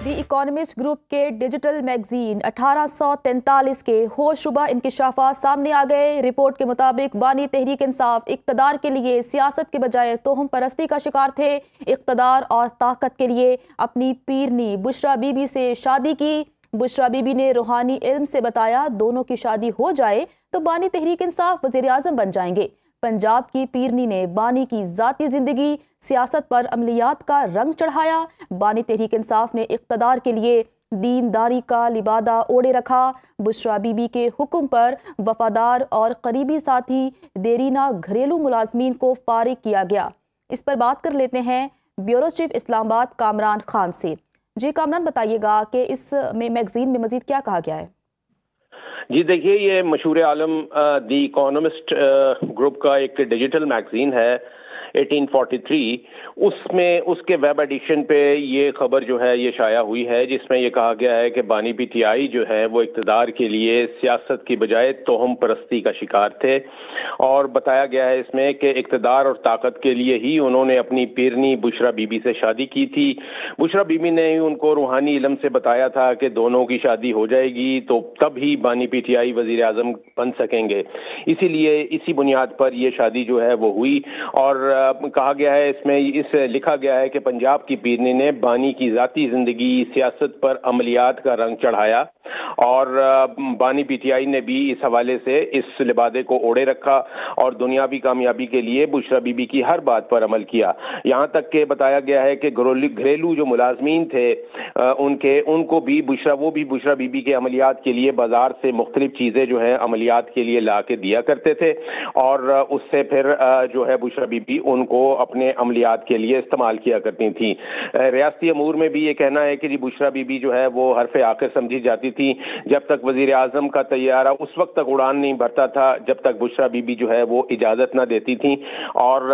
دی economist group کے digital magazine 1843 کے ہوشربا انکشافات سامنے آ گئے۔ رپورٹ کے مطابق بانی تحریک انصاف اقتدار کے لیے سیاست کے بجائے توہم پرستی کا شکار تھے۔ اقتدار اور طاقت کے لیے اپنی پیرنی بشرا بی بی سے شادی کی۔ بشرا بی بی نے روحانی علم سے بتایا دونوں کی شادی ہو جائے تو بانی تحریک انصاف وزیر اعظم بن جائیں گے۔ پنجاب کی پیرنی نے بانی کی ذاتی زندگی سیاست پر عملیات کا رنگ چڑھایا۔ بانی تحریک انصاف نے اقتدار کے لیے دینداری کا لبادہ اوڑے رکھا۔ بشرا بی بی کے حکم پر وفادار اور قریبی ساتھی دیرینہ گھریلو ملازمین کو فارغ کیا گیا۔ اس پر بات کر لیتے ہیں بیورو چیف اسلام آباد کامران خان سے۔ جی کامران، بتائیے گا کہ اس میگزین میں مزید کیا کہا گیا ہے؟ جی دیکھیے، یہ مشہور عالم دی اکانومسٹ گروپ کا ایک ڈیجیٹل میگزین ہے 1843۔ اس میں اس کے ویب ایڈیشن پہ یہ خبر جو ہے یہ شائع ہوئی ہے، جس میں یہ کہا گیا ہے کہ بانی پی ٹی آئی جو ہے وہ اقتدار کے لیے سیاست کی بجائے توہم پرستی کا شکار تھے، اور بتایا گیا ہے اس میں کہ اقتدار اور طاقت کے لیے ہی انہوں نے اپنی پیرنی بشرا بی بی سے شادی کی تھی۔ بشرا بی بی نے ان کو روحانی علم سے بتایا تھا کہ دونوں کی شادی ہو جائے گی تو تب ہی بانی پی ٹی آئی وزیر اعظم بن سکیں گے، اسی لیے اسی بنیاد پر یہ شادی جو ہے وہ ہوئی۔ اور کہا گیا ہے اس میں لکھا گیا ہے کہ پنجاب کی پیرنی نے بانی کی ذاتی زندگی سیاست پر عملیات کا رنگ چڑھایا، اور بانی پی ٹی آئی نے بھی اس حوالے سے اس لبادے کو اوڑے رکھا اور دنیاوی کامیابی کے لیے بشرا بی بی کی ہر بات پر عمل کیا۔ یہاں تک کہ بتایا گیا ہے کہ گھریلو جو ملازمین تھے ان کو بھی بشرا بی بی کے عملیات کے لیے بازار سے مختلف چیزیں جو ہیں عملیات کے لیے لا کے دیا کرتے تھے، اور اس سے پھر جو ہے بشرا بی بی ان کو اپنے عملیات کے لیے استعمال کیا کرتی تھیں۔ ریاستی امور میں بھی یہ کہنا ہے کہ بشرا بی بی جو ہے وہ حرف آخر سمجھی جاتی تھی۔ جب تک وزیر اعظم کا طیارہ اس وقت تک اڑان نہیں بھرتا تھا جب تک بشرا بی بی جو ہے وہ اجازت نہ دیتی تھیں، اور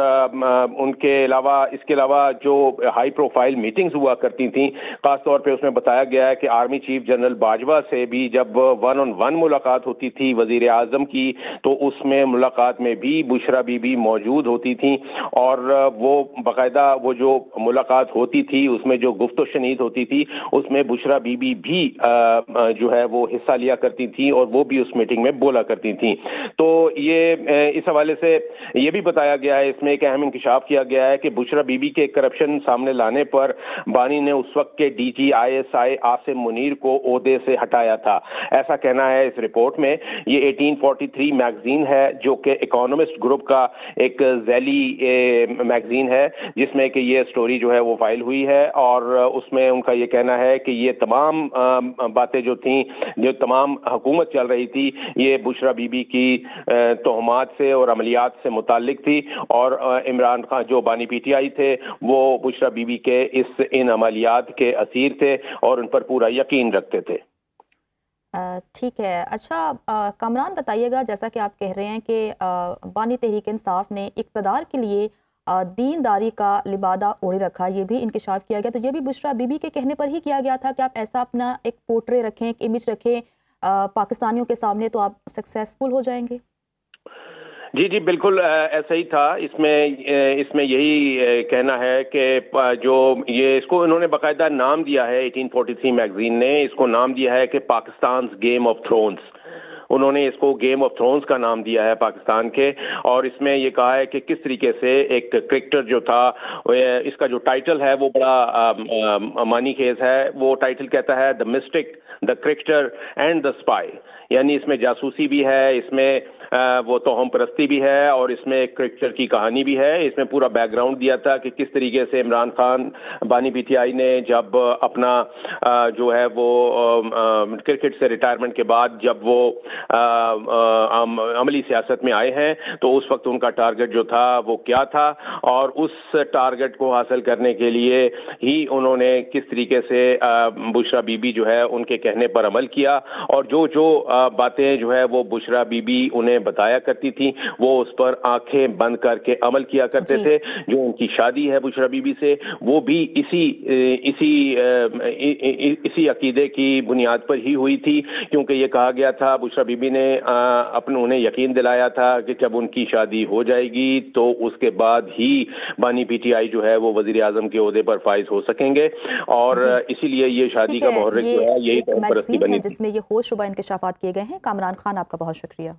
ان کے علاوہ جو ہائی پروفائل میٹنگز ہوا کرتی تھیں، خاص طور پہ اس میں بتایا گیا ہے کہ آرمی چیف جنرل باجوہ سے بھی جب 1-on-1 ملاقات ہوتی تھی وزیر اعظم کی، تو اس میں ملاقات میں بھی بشرا بی بی موجود ہوتی تھیں، اور وہ باقاعدہ وہ جو ملاقات ہوتی تھی اس میں جو گفت و شنید ہوتی تھی اس میں بشرا بی بی بھی جو ہے وہ حصہ لیا کرتی تھی، اور وہ بھی اس میٹنگ میں بولا کرتی تھیں۔ تو یہ اس حوالے سے یہ بھی بتایا گیا ہے، اس میں ایک اہم انکشاف کیا گیا ہے کہ بشرا بی بی کے کرپشن سامنے لانے پر بانی نے اس وقت کے D G ISI Asim Munir کو عہدے سے ہٹایا تھا، ایسا کہنا ہے اس رپورٹ میں۔ یہ 1843 میگزین ہے جو کہ اکانومسٹ گروپ کا ایک ذیلی میگزین ہے، جس میں کہ یہ سٹوری جو ہے وہ فائل ہوئی ہے، اور اس میں ان کا یہ کہنا ہے کہ یہ تمام باتیں جو تھیں، جو تمام حکومت چل رہی تھی، یہ بشرا بی بی کی تہمات سے اور عملیات سے متعلق تھی، اور عمران خان جو بانی پی ٹی آئی تھے وہ بشرا بی بی کے ان عملیات کے اسیر تھے اور ان پر پورا یقین رکھتے تھے۔ ٹھیک ہے، اچھا کامران بتائیے گا، جیسا کہ آپ کہہ رہے ہیں کہ بانی تحریک انصاف نے اقتدار کے لیے دینداری کا لبادہ اوڑے رکھا، یہ بھی انکشاف کیا گیا، تو یہ بھی بشرا بی بی کے کہنے پر ہی کیا گیا تھا کہ آپ ایسا اپنا ایک پورٹرے رکھیں، ایک امیج رکھیں پاکستانیوں کے سامنے تو آپ سکسیسفل ہو جائیں گے؟ جی بالکل ایسا ہی تھا۔ اس میں یہی کہنا ہے کہ جو اس کو انہوں نے باقاعدہ نام دیا ہے 1843 میگزین نے، اس کو نام دیا ہے کہ پاکستانز گیم آف تھرونز۔ انہوں نے اس کو گیم آف تھرونز کا نام دیا ہے پاکستان کے، اور اس میں یہ کہا ہے کہ کس طریقے سے ایک کرکٹر جو تھا، اس کا جو ٹائٹل ہے وہ بڑا معنی خیز ہے۔ وہ ٹائٹل کہتا ہے the mystic, the cricketer and the spy, یعنی اس میں جاسوسی بھی ہے، اس میں وہ توہم پرستی بھی ہے، اور اس میں ایک کرکٹر کی کہانی بھی ہے۔ اس میں پورا بیک گراؤنڈ دیا تھا کہ کس طریقے سے عمران خان بانی پی ٹی آئی نے جب اپنا جو ہے وہ کرکٹ سے ریٹائرمنٹ کے بعد جب وہ عملی سیاست میں آئے ہیں تو اس وقت ان کا ٹارگٹ جو تھا وہ کیا تھا، اور اس ٹارگٹ کو حاصل کرنے کے لیے ہی انہوں نے کس طریقے سے بشرا بی بی جو ہے ان کے کہنے پر عمل کیا، اور جو باتیں جو ہے وہ بشرا بی بی انہیں بتایا کرتی تھی وہ اس پر آنکھیں بند کر کے عمل کیا کرتے تھے۔ جو ان کی شادی ہے بشرا بی بی سے وہ بھی اسی عقیدے کی بنیاد پر ہی ہوئی تھی، کیونکہ یہ کہا گیا تھا بشرا بیبی نے انہیں یقین دلایا تھا کہ جب ان کی شادی ہو جائے گی تو اس کے بعد ہی بانی پی ٹی آئی جو ہے وہ وزیر اعظم کے عہدے پر فائز ہو سکیں گے، اور اسی لیے یہ شادی کا محرک جو ہے یہی قوم پرستی بنی تھی۔ جس میں یہ ہوش ربا انکشافات کیے گئے ہیں۔ کامران خان، آپ کا بہت شکریہ۔